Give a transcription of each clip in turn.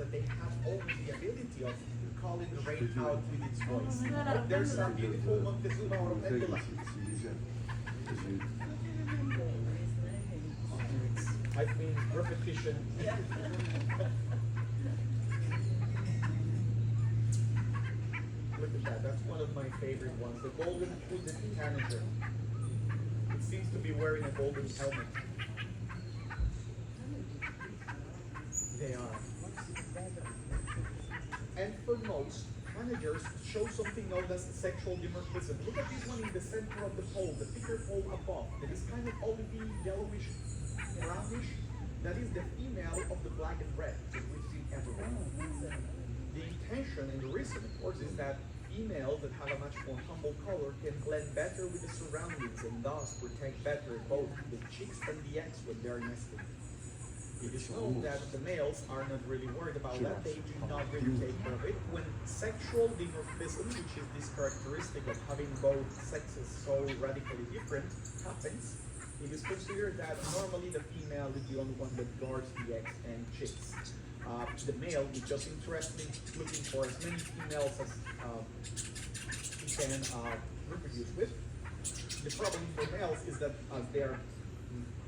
that they have almost the ability of calling the rain out with its voice. There's some beautiful Montezuma oropendola. I mean, repetition. Look at that, that's one of my favorite ones, the golden hooded tanager. It seems to be wearing a golden helmet. They are. And for most, tanagers show something known as sexual dimorphism. Look at this one in the center of the pole, the thicker pole above. That is kind of olivey, yellowish, brownish. That is the female of the black and red that we see everywhere. The intention and the reason, of course, is that females that have a much more humble color can blend better with the surroundings and thus protect better both the chicks and the eggs when they're nesting. It is known that the males are not really worried about that, they do not really take care of it. When sexual dimorphism, which is this characteristic of having both sexes so radically different, happens, it is considered that normally the female is the only one that guards the eggs and chicks. The male is just interested in looking for as many females as he can reproduce with. The problem for males is that as they are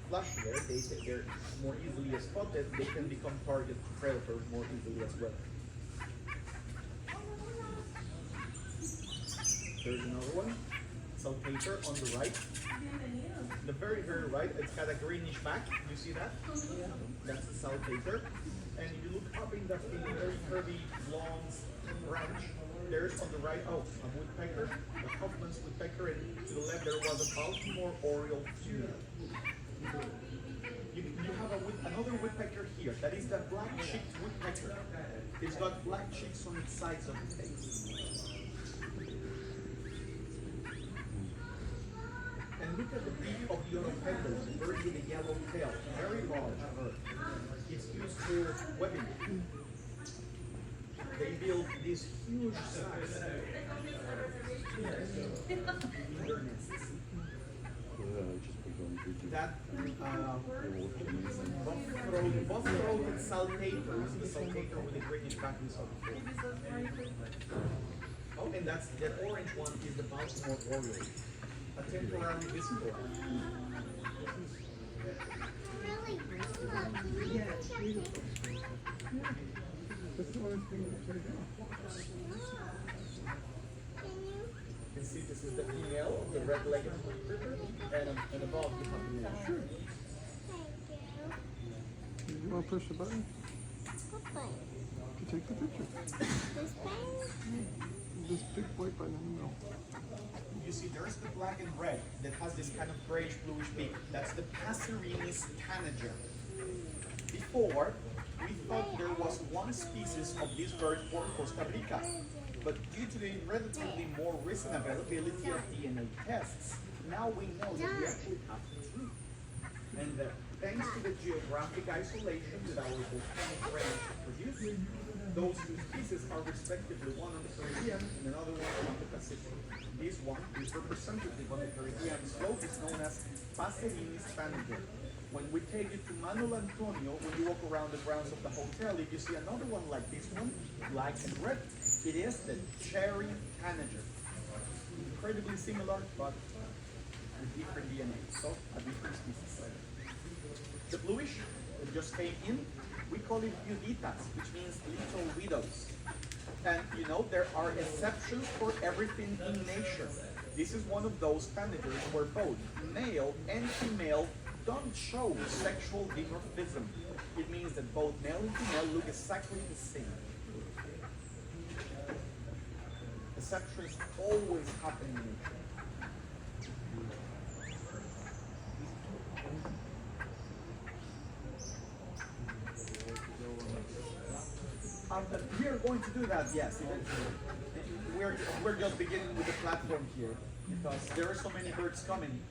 flush there, they're more easily spotted, they can become target predators more easily as well. There's another one, saltator on the right. The very, very right, it's got a greenish back, you see that? That's a saltator. And if you look up in the very curvy, long branch, there's on the right, a woodpecker, a Hoffman's woodpecker, and to the left there was a Baltimore oriole female. You have another woodpecker here, that is the black-cheeked woodpecker. It's got black cheeks on its sides of the face. And look at the beak of the oropendolas, the bird with a yellow tail, very large bird. It's used for webbing. They build these huge sacs in their nests. That buff-throated saltator is the saltator with the greenish back we saw before. Oh, and that orange one is the Baltimore oriole, a temporary visitor. Yeah, it's beautiful. That's the one thing that's right now. You can see this is the female of the red-legged woodpecker, and above you have the male. Sure. You want to push the button? What button? To take the picture. This button? This big white button in the middle. You see, there's the black and red that has this kind of grayish-bluish beak. That's the Passerini's tanager. Before, we thought there was one species of this bird for Costa Rica, but due to the relatively more recent availability of DNA tests, now we know that we actually have two. And thanks to the geographic isolation that our volcanic range produces, those two species are respectively one on the Caribbean and another one on the Pacific. This one is representative on the Caribbean slope, is known as Passerini's tanager. When we take you to Manuel Antonio, when you walk around the grounds of the hotel, if you see another one like this one, black and red, it is the cherry tanager. Incredibly similar, but with different DNA, so a different species. The bluish that just came in, we call it viuditas, which means little widows. And you know, there are exceptions for everything in nature. This is one of those tanagers where both male and female don't show sexual dimorphism. It means that both male and female look exactly the same. Exceptions always happen in nature. We are going to do that, yes, eventually. We're just beginning with the platform here because there are so many birds coming.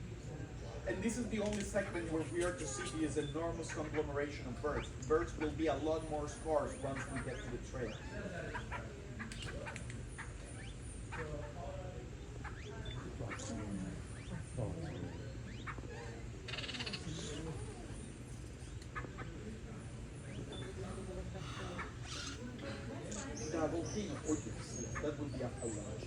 And this is the only segment where we are to see this enormous conglomeration of birds. Birds will be a lot more scarce once we get to the trail. volcano orchids. That would be after lunch.